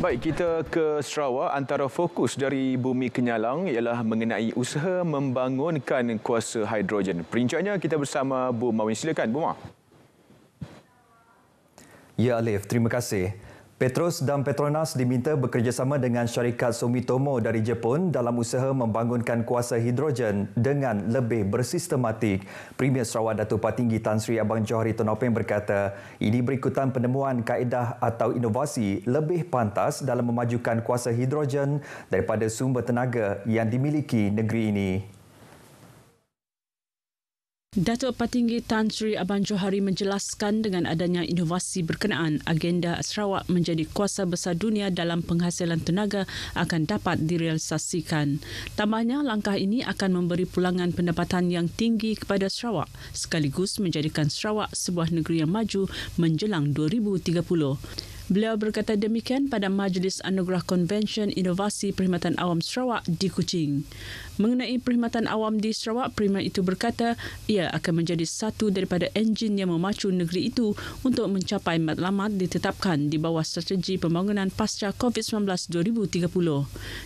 Baik, kita ke Sarawak. Antara fokus dari Bumi Kenyalang ialah mengenai usaha membangunkan kuasa hidrogen. Perinciannya kita bersama Bu Mawin. Silakan, Bu Ma. Ya, Alif. Terima kasih. Petros dan Petronas diminta bekerjasama dengan syarikat Sumitomo dari Jepun dalam usaha membangunkan kuasa hidrogen dengan lebih bersistematik. Premier Sarawak Datuk Patinggi Tan Sri Abang Johari Tonopeng berkata, ini berikutan penemuan kaedah atau inovasi lebih pantas dalam memajukan kuasa hidrogen daripada sumber tenaga yang dimiliki negeri ini. Datuk Patinggi Tan Sri Abang Johari menjelaskan dengan adanya inovasi berkenaan, agenda Sarawak menjadi kuasa besar dunia dalam penghasilan tenaga akan dapat direalisasikan. Tambahnya, langkah ini akan memberi pulangan pendapatan yang tinggi kepada Sarawak sekaligus menjadikan Sarawak sebuah negeri yang maju menjelang 2030. Beliau berkata demikian pada Majlis Anugerah Konvensyen Inovasi Perkhidmatan Awam Sarawak di Kuching. Mengenai perkhidmatan awam di Sarawak, Premier itu berkata ia akan menjadi satu daripada enjin yang memacu negeri itu untuk mencapai matlamat ditetapkan di bawah strategi pembangunan pasca COVID-19 2030.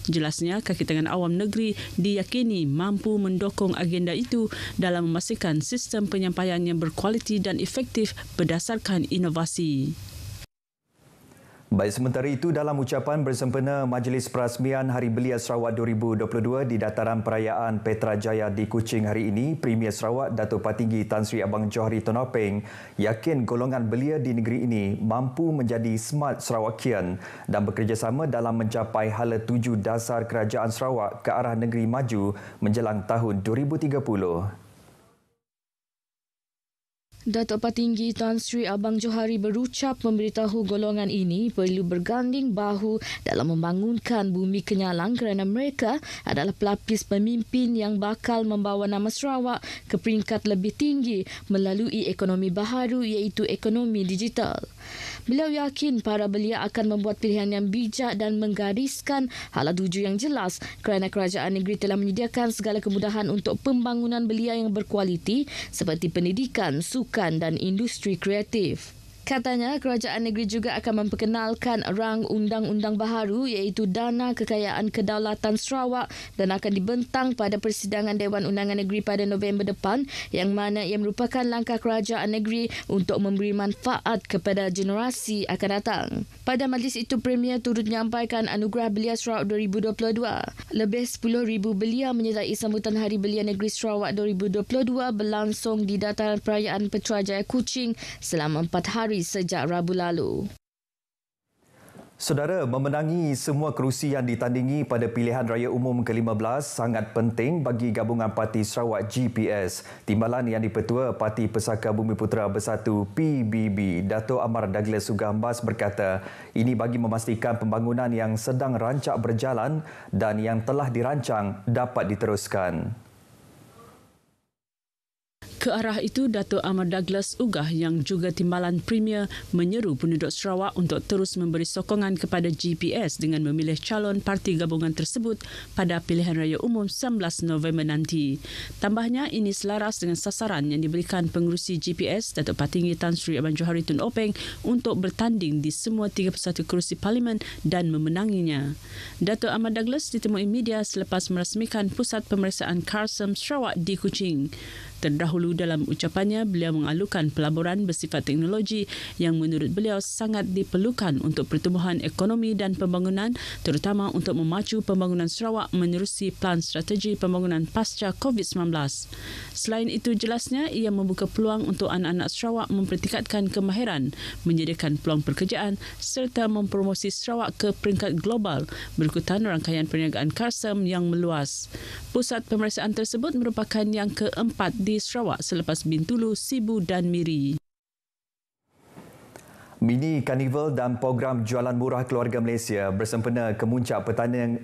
Jelasnya, kaki tangan awam negeri diyakini mampu mendukung agenda itu dalam memastikan sistem penyampaian yang berkualiti dan efektif berdasarkan inovasi. Baik, sementara itu dalam ucapan bersempena Majlis Perasmian Hari Belia Sarawak 2022 di dataran perayaan Petrajaya di Kuching hari ini, Premier Sarawak Datuk Patinggi Tan Sri Abang Johari Tonopeng yakin golongan belia di negeri ini mampu menjadi smart Sarawakian dan bekerjasama dalam mencapai hala tuju dasar kerajaan Sarawak ke arah negeri maju menjelang tahun 2030. Datuk Patinggi Tan Sri Abang Johari berucap memberitahu golongan ini perlu berganding bahu dalam membangunkan Bumi Kenyalang kerana mereka adalah pelapis pemimpin yang bakal membawa nama Sarawak ke peringkat lebih tinggi melalui ekonomi baharu iaitu ekonomi digital. Beliau yakin para belia akan membuat pilihan yang bijak dan menggariskan hala tuju yang jelas kerana kerajaan negeri telah menyediakan segala kemudahan untuk pembangunan belia yang berkualiti seperti pendidikan, sukan dan industri kreatif. Katanya, kerajaan negeri juga akan memperkenalkan rang undang-undang baharu iaitu Dana Kekayaan Kedaulatan Sarawak dan akan dibentang pada persidangan Dewan Undangan Negeri pada November depan yang mana ia merupakan langkah kerajaan negeri untuk memberi manfaat kepada generasi akan datang. Pada majlis itu, Premier turut menyampaikan Anugerah Belia Sarawak 2022. Lebih 10,000 belia menyertai sambutan Hari Belia Negeri Sarawak 2022 berlangsung di dataran perayaan Petrajaya Kuching selama 4 hari sejak Rabu lalu. Saudara, memenangi semua kerusi yang ditandingi pada pilihan raya umum ke-15 sangat penting bagi gabungan Parti Sarawak GPS. Timbalan yang dipertua Parti Pesaka Bumiputera Bersatu PBB, Dato' Amar Douglas Sugambas berkata, ini bagi memastikan pembangunan yang sedang rancak berjalan dan yang telah dirancang dapat diteruskan. Ke arah itu, Dato' Amar Douglas Ugah yang juga timbalan Premier menyeru penduduk Sarawak untuk terus memberi sokongan kepada GPS dengan memilih calon parti gabungan tersebut pada pilihan raya umum 19 November nanti. Tambahnya, ini selaras dengan sasaran yang diberikan pengerusi GPS Datuk Patinggi Tan Sri Abang Johari Tonopeng untuk bertanding di semua 31 kerusi parlimen dan memenanginya. Dato' Amar Douglas ditemui media selepas merasmikan Pusat Pemeriksaan Karsam Sarawak di Kuching. Terdahulu dalam ucapannya, beliau mengalukan pelaburan bersifat teknologi yang menurut beliau sangat diperlukan untuk pertumbuhan ekonomi dan pembangunan, terutama untuk memacu pembangunan Sarawak menerusi plan strategi pembangunan pasca COVID-19. Selain itu, jelasnya ia membuka peluang untuk anak-anak Sarawak mempertingkatkan kemahiran, menyediakan peluang pekerjaan serta mempromosi Sarawak ke peringkat global berikutan rangkaian perniagaan Karsam yang meluas. Pusat pemeriksaan tersebut merupakan yang keempat di Sarawak selepas Bintulu, Sibu dan Miri. Mini Karnival dan program Jualan Murah Keluarga Malaysia bersempena kemuncak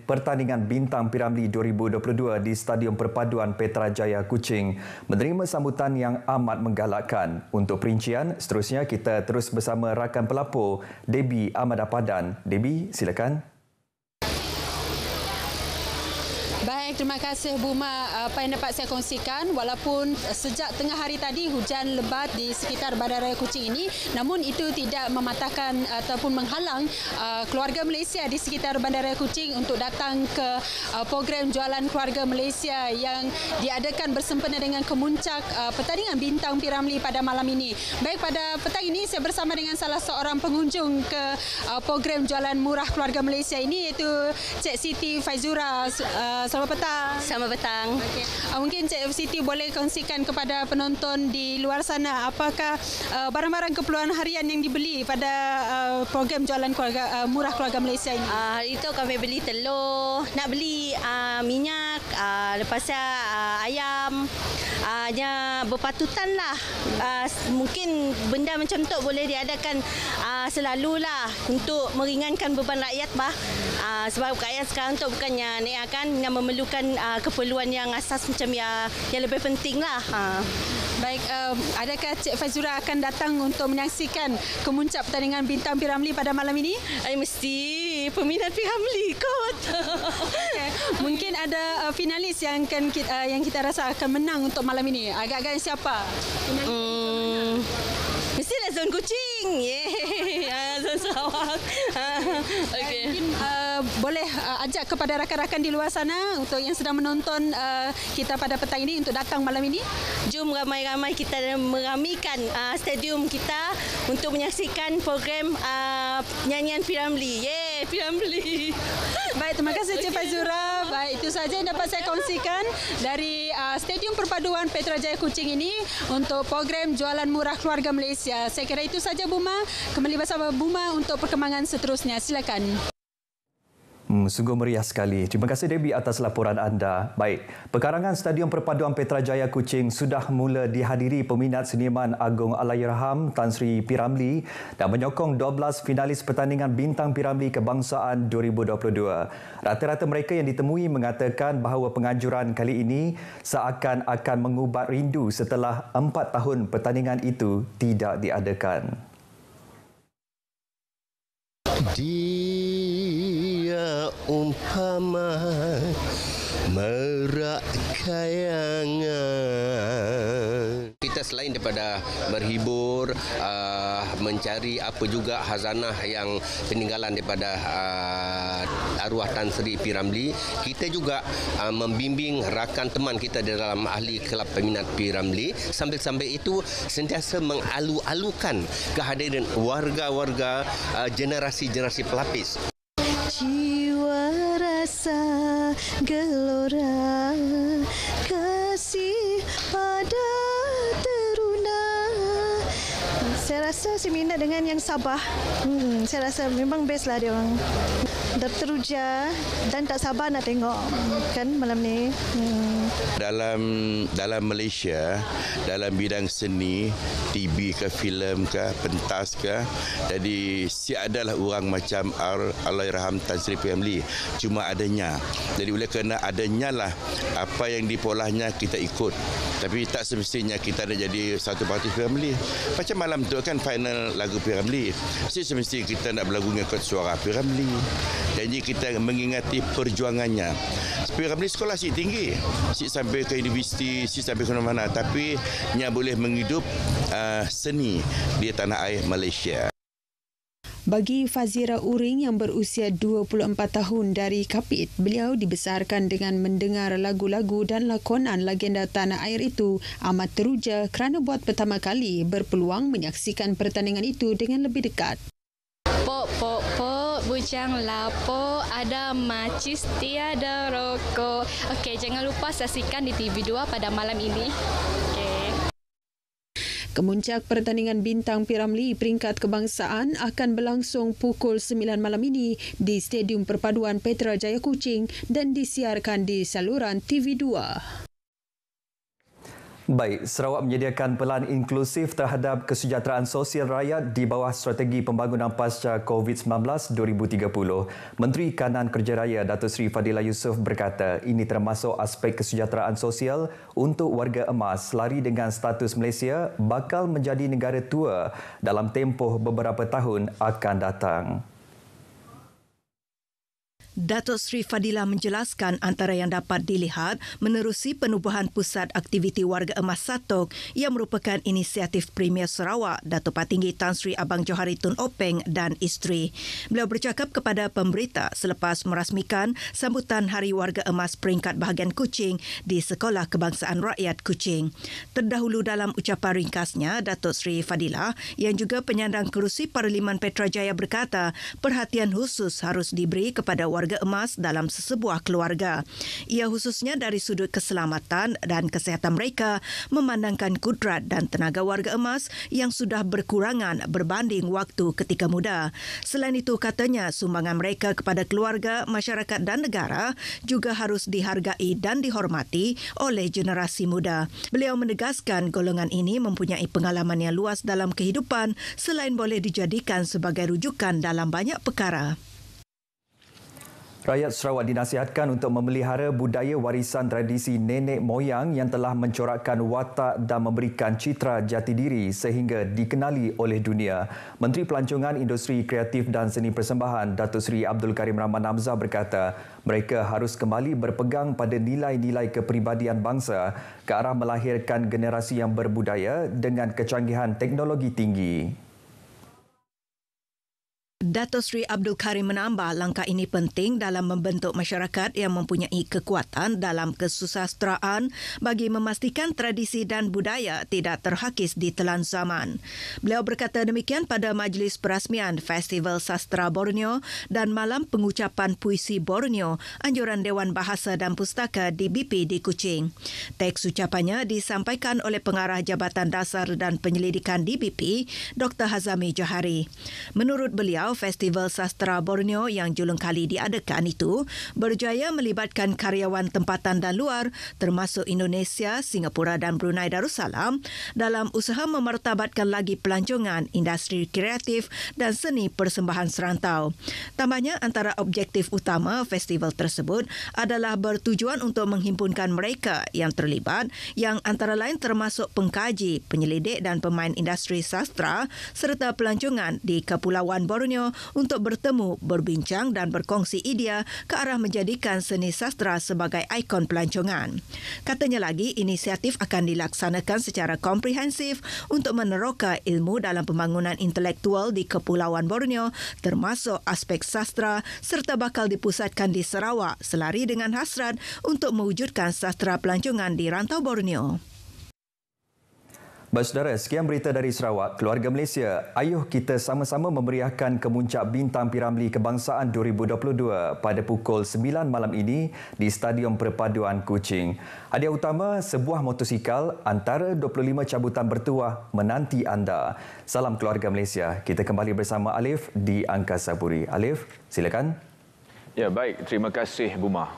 pertandingan Bintang Piramli 2022 di Stadium Perpaduan Petrajaya Kuching menerima sambutan yang amat menggalakkan. Untuk perincian, seterusnya kita terus bersama rakan pelapor Debbie Ahmad Apadan. Debbie, silakan. Baik, terima kasih Buma. Apa yang dapat saya kongsikan, walaupun sejak tengah hari tadi hujan lebat di sekitar Bandaraya Kuching ini, namun itu tidak mematahkan ataupun menghalang keluarga Malaysia di sekitar Bandaraya Kuching untuk datang ke program Jualan Keluarga Malaysia yang diadakan bersempena dengan kemuncak pertandingan Bintang P. Ramlee pada malam ini. Baik, pada petang ini saya bersama dengan salah seorang pengunjung ke program Jualan Murah Keluarga Malaysia ini, iaitu Cik Siti Faizura. Selamat petang. Selamat petang. Okay. Mungkin Cik Siti boleh kongsikan kepada penonton di luar sana apakah barang-barang keperluan harian yang dibeli pada program Jualan Keluarga Murah Keluarga Malaysia ini? Hari itu kami beli telur, nak beli minyak, lepas tu ayam, berpatutan lah. Mungkin benda macam tu boleh diadakan selalulah untuk meringankan beban rakyat bah. Sebab rakyat sekarang tu bukannya ni kan yang memerlukan keperluan yang asas macam yang lebih penting lah. Baik, adakah Cik Faizura akan datang untuk menyaksikan kemuncak pertandingan Bintang P. Ramlee pada malam ini? Mesti peminat P. Ramlee kot. Okay. Mungkin ada finalis yang kita rasa akan menang untuk malam ini. Agak-agak siapa? Mestilah Zon Kuching. Zon Sarawak. Okay. Mungkin boleh ajak kepada rakan-rakan di luar sana untuk yang sedang menonton kita pada petang ini untuk datang malam ini. Jom ramai-ramai kita meramikan stadium kita untuk menyaksikan program nyanyian P. Ramlee. Yeay, P. Ramlee. Baik, terima kasih Cik Faizura. Baik, itu saja yang dapat saya kongsikan dari Stadium Perpaduan Petrajaya Kuching ini untuk program Jualan Murah Keluarga Malaysia. Saya kira itu saja Buma. Kembali bersama Buma untuk perkembangan seterusnya. Silakan. Sungguh meriah sekali. Terima kasih Debbie atas laporan anda. Baik, pekarangan Stadium Perpaduan Petrajaya Kuching sudah mula dihadiri peminat seniman agung Allahyarham Tan Sri P. Ramlee dan menyokong 12 finalis pertandingan Bintang P. Ramlee Kebangsaan 2022. Rata-rata mereka yang ditemui mengatakan bahawa penganjuran kali ini seakan akan mengubat rindu setelah 4 tahun pertandingan itu tidak diadakan. Dia umpama merak kayangan. Kita selain daripada berhibur, mencari apa juga khazanah yang peninggalan daripada arwah Tan Sri P. Ramlee, kita juga membimbing rakan teman kita di dalam ahli kelab peminat P. Ramlee. Sambil-sambil itu sentiasa mengalu-alukan kehadiran warga-warga generasi-generasi pelapis. Jiwa rasa gelora kasih pada teruna. Saya rasa saya minat dengan yang Sabah. Saya rasa memang best lah dia orang. Dah teruja dan tak sabar nak tengok kan malam ni. Dalam Malaysia, dalam bidang seni, TV ke, filem ke, pentas ke, jadi adalah orang macam Allahyarham Tan Sri P. Ramlee. Cuma adanya. Jadi oleh kerana adanya lah apa yang dipolahnya kita ikut. Tapi tak semestinya kita ada jadi satu parti P. Ramlee. Macam malam tu kan final lagu P. Ramlee. Semestinya kita nak berlagu mengikut suara P. Ramlee. Janji kita mengingati perjuangannya. P. Ramlee sekolah si tinggi. Si sampai ke universiti, si sampai ke mana-mana. Tapi nya boleh menghidup seni di tanah air Malaysia. Bagi Fazira Uring yang berusia 24 tahun dari Kapit, beliau dibesarkan dengan mendengar lagu-lagu dan lakonan legenda tanah air itu amat teruja kerana buat pertama kali berpeluang menyaksikan pertandingan itu dengan lebih dekat. Pok, pok, pok, bujang lapok, ada macis, tiada rokok. Okey, jangan lupa saksikan di TV2 pada malam ini. Okey. Kemuncak pertandingan Bintang P. Ramlee peringkat kebangsaan akan berlangsung pukul 9 malam ini di Stadium Perpaduan Petrajaya Kuching dan disiarkan di saluran TV2. Baik, Sarawak menyediakan pelan inklusif terhadap kesejahteraan sosial rakyat di bawah strategi pembangunan pasca COVID-19 2030. Menteri Kanan Kerja Raya Datuk Seri Fadilah Yusof berkata ini termasuk aspek kesejahteraan sosial untuk warga emas selari dengan status Malaysia bakal menjadi negara tua dalam tempoh beberapa tahun akan datang. Datuk Seri Fadilah menjelaskan antara yang dapat dilihat menerusi penubuhan Pusat Aktiviti Warga Emas Satok yang merupakan inisiatif Premier Sarawak, Datuk Patinggi Tan Sri Abang Johari Tun Openg dan isteri. Beliau bercakap kepada pemberita selepas merasmikan sambutan Hari Warga Emas peringkat bahagian Kuching di Sekolah Kebangsaan Rakyat Kuching. Terdahulu dalam ucapan ringkasnya, Datuk Seri Fadilah yang juga penyandang kerusi Parlimen Petrajaya berkata perhatian khusus harus diberi kepada warga emas dalam sesebuah keluarga. Ia khususnya dari sudut keselamatan dan kesihatan mereka memandangkan kudrat dan tenaga warga emas yang sudah berkurangan berbanding waktu ketika muda. Selain itu, katanya sumbangan mereka kepada keluarga, masyarakat dan negara juga harus dihargai dan dihormati oleh generasi muda. Beliau menegaskan golongan ini mempunyai pengalaman yang luas dalam kehidupan selain boleh dijadikan sebagai rujukan dalam banyak perkara. Rakyat Sarawak dinasihatkan untuk memelihara budaya warisan tradisi nenek moyang yang telah mencorakkan watak dan memberikan citra jati diri sehingga dikenali oleh dunia. Menteri Pelancongan, Industri Kreatif dan Seni Persembahan Datuk Seri Abdul Karim Rahman Hamzah berkata mereka harus kembali berpegang pada nilai-nilai kepribadian bangsa ke arah melahirkan generasi yang berbudaya dengan kecanggihan teknologi tinggi. Datuk Seri Abdul Karim menambah langkah ini penting dalam membentuk masyarakat yang mempunyai kekuatan dalam kesusasteraan bagi memastikan tradisi dan budaya tidak terhakis di telan zaman. Beliau berkata demikian pada majlis perasmian Festival Sastera Borneo dan Malam Pengucapan Puisi Borneo Anjuran Dewan Bahasa dan Pustaka DBP di Kuching. Teks ucapannya disampaikan oleh Pengarah Jabatan Dasar dan Penyelidikan DBP, Dr. Hazami Johari. Menurut beliau, Festival Sastera Borneo yang julung kali diadakan itu berjaya melibatkan karyawan tempatan dan luar termasuk Indonesia, Singapura dan Brunei Darussalam dalam usaha memartabatkan lagi pelancongan, industri kreatif dan seni persembahan serantau. Tambahnya, antara objektif utama festival tersebut adalah bertujuan untuk menghimpunkan mereka yang terlibat yang antara lain termasuk pengkaji, penyelidik dan pemain industri sastra serta pelancongan di Kepulauan Borneo untuk bertemu, berbincang dan berkongsi idea ke arah menjadikan seni sastra sebagai ikon pelancongan. Katanya lagi, inisiatif akan dilaksanakan secara komprehensif untuk meneroka ilmu dalam pembangunan intelektual di Kepulauan Borneo termasuk aspek sastra serta bakal dipusatkan di Sarawak selari dengan hasrat untuk mewujudkan sastra pelancongan di rantau Borneo. Baik saudara, sekian berita dari Sarawak. Keluarga Malaysia, ayuh kita sama-sama memeriahkan Kemuncak Bintang Piramli Kebangsaan 2022 pada pukul 9 malam ini di Stadium Perpaduan Kuching. Hadiah utama sebuah motosikal antara 25 cabutan bertuah menanti anda. Salam keluarga Malaysia. Kita kembali bersama Alif di Angkasa Puri. Alif, silakan. Ya, baik. Terima kasih, Buma.